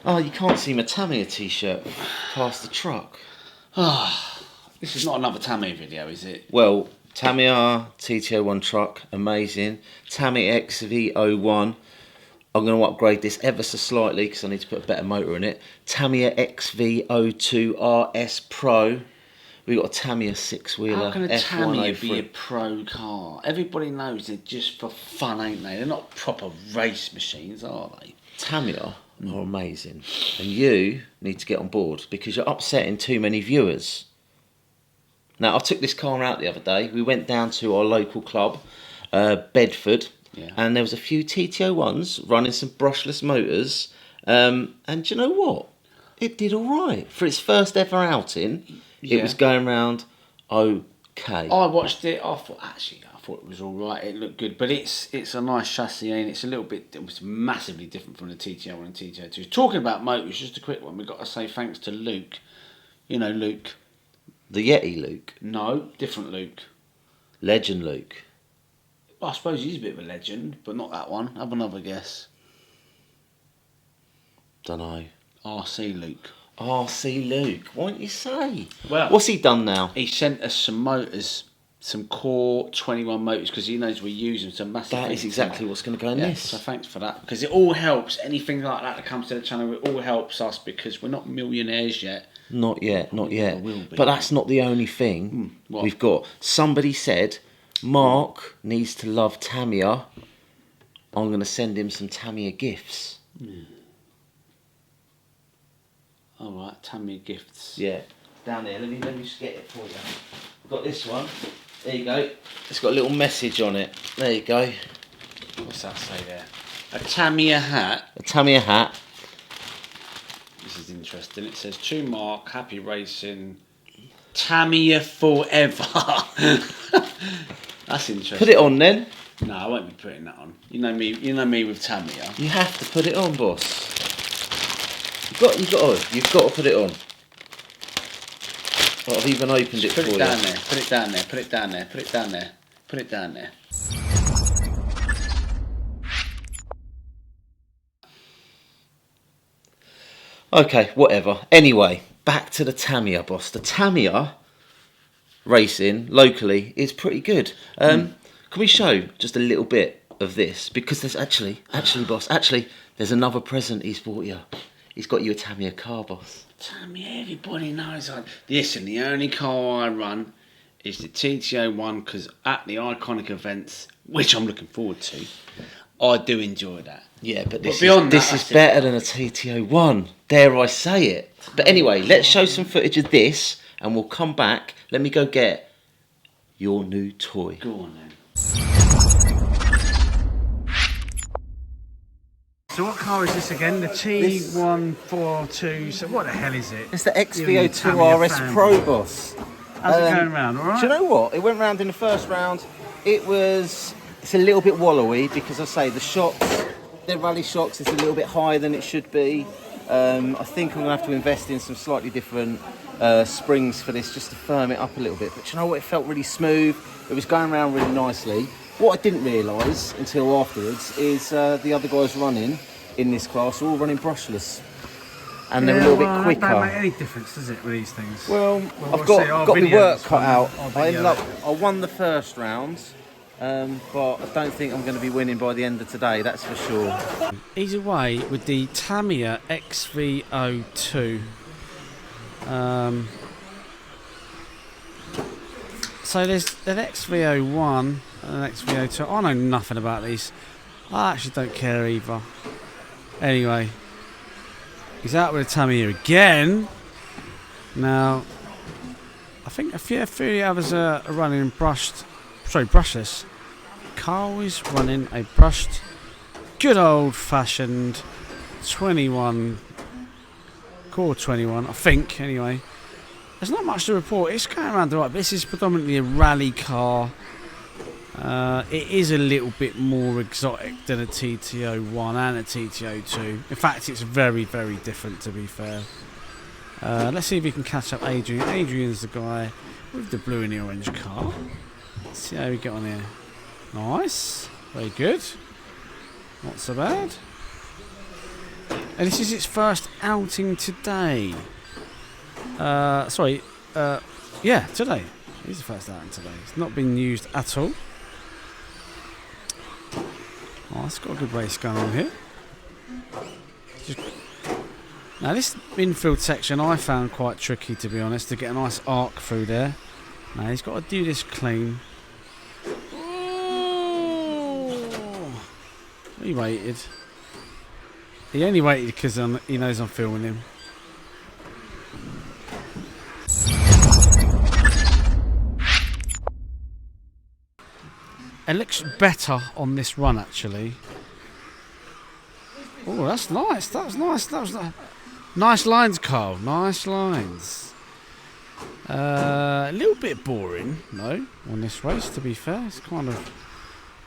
Oh, you can't see my Tamiya t-shirt past the truck. This is not another Tamiya video, is it? Well, Tamiya TT01 truck, amazing. Tamiya XV01. I'm going to upgrade this ever so slightly because I need to put a better motor in it. Tamiya XV02rs Pro. We've got a Tamiya six-wheeler. How can a F103. Tamiya be a pro car? Everybody knows they're just for fun, ain't they? They're not proper race machines, are they? Tamiya are amazing. And you need to get on board because you're upsetting too many viewers. Now, I took this car out the other day. We went down to our local club, Bedford, and there was a few TT01s running some brushless motors. And do you know what? It did all right. For its first ever outing, it was going round okay. I watched it. I thought it was all right. It looked good, but it's a nice chassis and it's a little bit. It was massively different from the TT01 and TT02. Talking about motors, just a quick one. We've got to say thanks to Luke. You know Luke. The Yeti Luke? No, different Luke. Legend Luke. Well, I suppose he's a bit of a legend, but not that one. Have another guess. Dunno. RC Luke. RC Luke. Why don't you say? Well, what's he done now? He sent us some motors, some core 21 motors, because he knows we use them. So massive. That is exactly what's going to go in this. So thanks for that, because it all helps. Anything like that comes to the channel, it all helps us because we're not millionaires yet. Not yet. But that's not the only thing we've got. Somebody said Mark needs to love Tamiya. I'm going to send him some Tamiya gifts. All right, Tamiya gifts. Yeah, down there. Let me just get it for you. I've got this one. There you go. It's got a little message on it. There you go. What's that say there? A Tamiya hat. A Tamiya hat. This is interesting. It says, to Mark, happy racing, Tamiya forever. That's interesting. Put it on then. No, I won't be putting that on. You know me with Tamiya. You have to put it on, boss. You've got to put it on. Well, I've even opened it for you. Put it down there. Put it down there. Put it down there. Put it down there. Put it down there. Okay, whatever. Anyway, back to the Tamiya, boss. The Tamiya racing locally is pretty good. Can we show just a little bit of this? Because there's actually, boss, there's another present he's bought you. He's got you a Tamiya car, boss. Tamiya, everybody knows. Listen, the only car I run is the TT01 because at the iconic events, which I'm looking forward to, I do enjoy that. Yeah, but this is better than a TT01. Dare I say it? But anyway, let's show some footage of this and we'll come back. Let me go get your new toy. Go on then. So what car is this again? The T142. So what the hell is it? It's the XV02rs Pro, boss. How's it going round? All right. Do you know what? It went round in the first round. It's a little bit wallowy because I say the shocks, the rally shocks, it's a little bit higher than it should be. I think I'm gonna have to invest in some slightly different springs for this just to firm it up a little bit. But you know what? It felt really smooth. It was going around really nicely. What I didn't realise until afterwards is the other guys running in this class are all running brushless. And they're a little bit quicker. That don't make any difference, does it, with these things? Well I've got my work cut out. I won the first round, but I don't think I'm going to be winning by the end of today, that's for sure. He's away with the Tamiya XV02. So there's an XV01 and an XV02. I know nothing about these. I actually don't care either. Anyway, he's out with a Tamiya again. Now, I think a few of the others are running brushless. Carl is running a brushed, good old-fashioned 21, core 21, I think, anyway. There's not much to report. It's going around the right, but this is predominantly a rally car. It is a little bit more exotic than a TT01 and a TT02. In fact, it's very, very different, to be fair. Let's see if we can catch up Adrian. Adrian's the guy with the blue and the orange car. Let's see how we get on here. Nice. Very good. Not so bad. And this is its first outing today. Yeah, today. It is the first outing today. It's not been used at all. Oh, it's got a good race going on here. Now this infield section I found quite tricky, to be honest, to get a nice arc through there. Now he's got to do this clean. Oh, he waited. He only waited because he knows I'm filming him. It looks better on this run actually. Oh, that's nice. That was nice. That was nice lines, Carl. Nice lines. A little bit boring, though, on this race, to be fair. It's kind of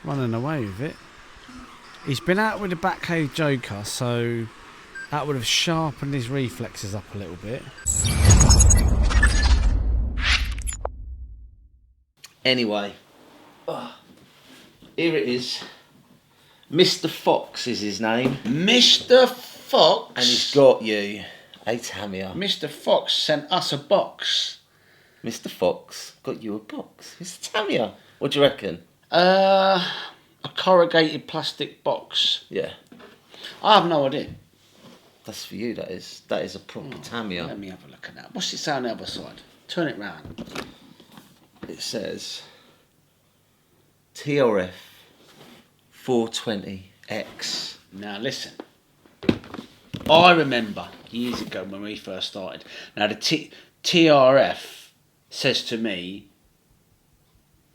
running away with it. He's been out with a back-cage joker, so that would have sharpened his reflexes up a little bit. Anyway, here it is. Mr. Fox is his name. Mr. Fox. And he's got you a Tamiya. Mr. Fox sent us a box. Mr. Fox got you a box. It's a Tamiya. What do you reckon? A corrugated plastic box. Yeah. I have no idea. That's for you, that is. That is a proper Tamiya. Let me have a look at that. What's it say on the other side? Turn it round. It says TRF420x. Now listen. I remember years ago when we first started. Now the TRF says to me,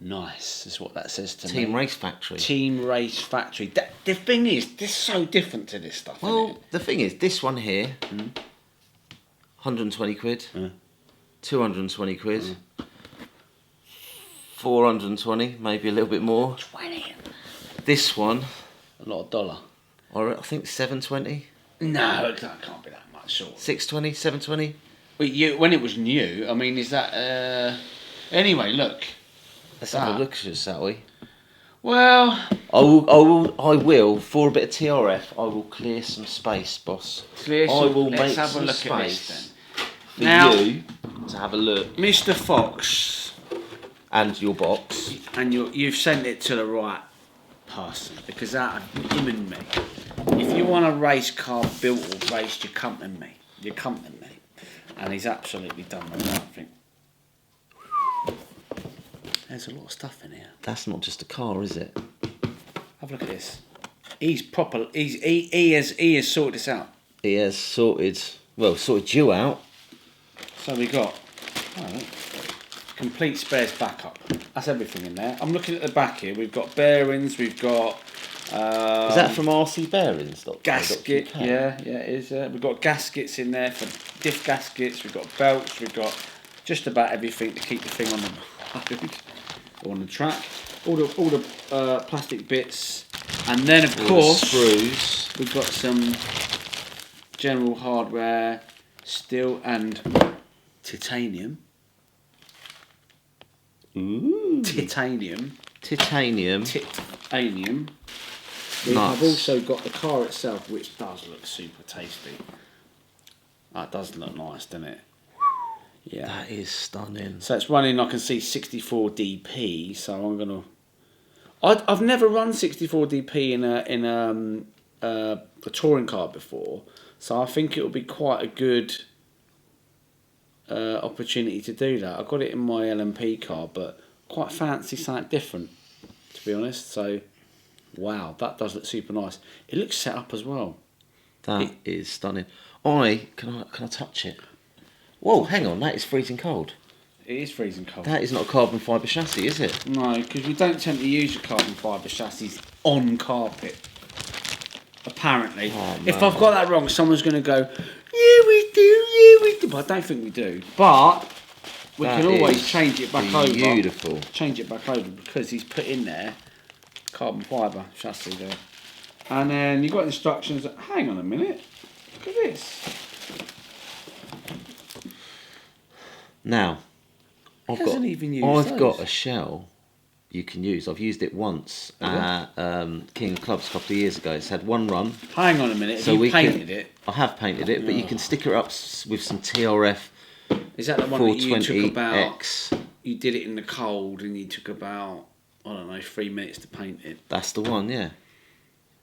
nice, is what that says to me. Team Race Factory. Team Race Factory. The thing is, this is so different to this stuff, isn't Well, it? the thing is, this one here, 120 quid, 220 quid, 420, maybe a little bit more. 20. This one, A lot of dollar. I think 720, No, it can't be that much, sure. 620, 720. When it was new, I mean, is that... Anyway, look. Let's have a look at it, shall we? Well... I will, for a bit of TRF, I will clear some space, boss. Let's have a look at this then. For Now, you to have a look. Mr. Fox. And your box. And you've sent it to the right person, because out of him and me. If you want a race car built or raced, you come to me. You come to me. And he's absolutely done the right thing. There's a lot of stuff in here. That's not just a car, is it? Have a look at this. He's proper. He has sorted this out. He has sorted you out. So we got complete spares backup. That's everything in there. I'm looking at the back here. We've got bearings. We've got. Is that from RC Bearings? Gasket. Yeah, it is. We've got gaskets in there for diff gaskets. We've got belts. We've got just about everything to keep the thing on the road or on the track. All the plastic bits, and then of course screws. We've got some general hardware, steel and titanium. Ooh. Titanium. We Nice. have also got the car itself, which does look super tasty. That does look nice, doesn't it? Yeah. That is stunning. So it's running, I can see 64 DP. So I'm gonna. I've never run 64 DP in a touring car before, so I think it will be quite a good opportunity to do that. I got it in my LMP car, but quite fancy something different, to be honest. So, wow, that does look super nice. It looks set up as well. That is stunning. Can I touch it? Whoa, hang on, that is freezing cold. It is freezing cold. That is not a carbon fibre chassis, is it? No, because we don't tend to use your carbon fibre chassis on carpet. Apparently. Oh, if I've got that wrong, someone's going to go, yeah, we do. But I don't think we do. But we can always change it back over. Beautiful. Change it back over because he's put in there carbon fibre chassis there. And then you've got instructions. Hang on a minute. Look at this. Now, I've got a shell you can use. I've used it once at King of Clubs a couple of years ago. It's had one run. Hang on a minute. Have you painted it? I have painted it, but you can stick it up with some TRF. Is that the one that you took about? X. You did it in the cold, and you took about, I don't know, 3 minutes to paint it. That's the one, yeah.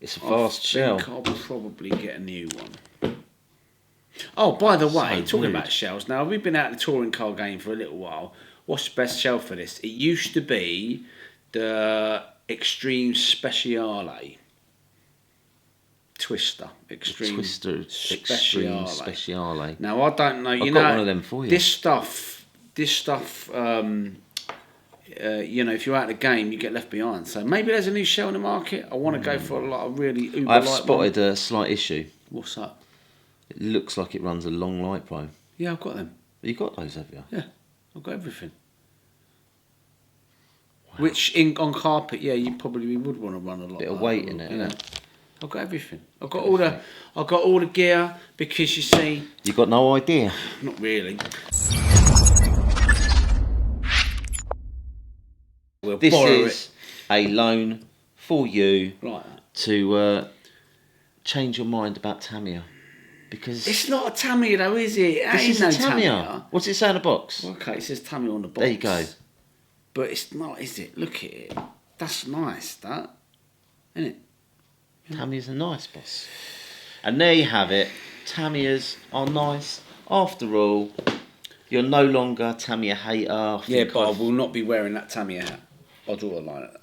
It's a fast shell. I think I'll probably get a new one. Oh, by the way, talking about shells, now we've been out of the touring car game for a little while. What's the best shell for this? It used to be the Extreme Speciale. Twister. Extreme Speciale. Now, I don't know. I've got one of them for you. This stuff, you know, if you're out of the game, you get left behind. So maybe there's a new shell in the market. I want to go for a lot of really uber light. I've spotted a slight issue. What's up? It looks like it runs a long light pro. Yeah, I've got them. You got those, have you? Yeah, I've got everything. Wow. Which on carpet, yeah, you probably would want to run a lot. Bit of weight in it, yeah. innit? I've got everything. I've got all the gear, because you see. You got no idea. Not really. This is a loan for you to change your mind about Tamiya. Because it's not a Tamiya though, is it? This is a Tamiya. What's it say on the box? Okay, it says Tamiya on the box. There you go. But it's not, is it? Look at it. That's nice, that. Isn't it? Tamiya's are nice, boss. And there you have it. Tamiyas are nice. After all, you're no longer a Tamiya hater. Yeah, but I will not be wearing that Tamiya hat. I'll draw a line at that.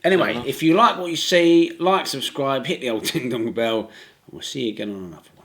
Anyway, if you like what you see, like, subscribe, hit the old ding dong bell, and we'll see you again on another one.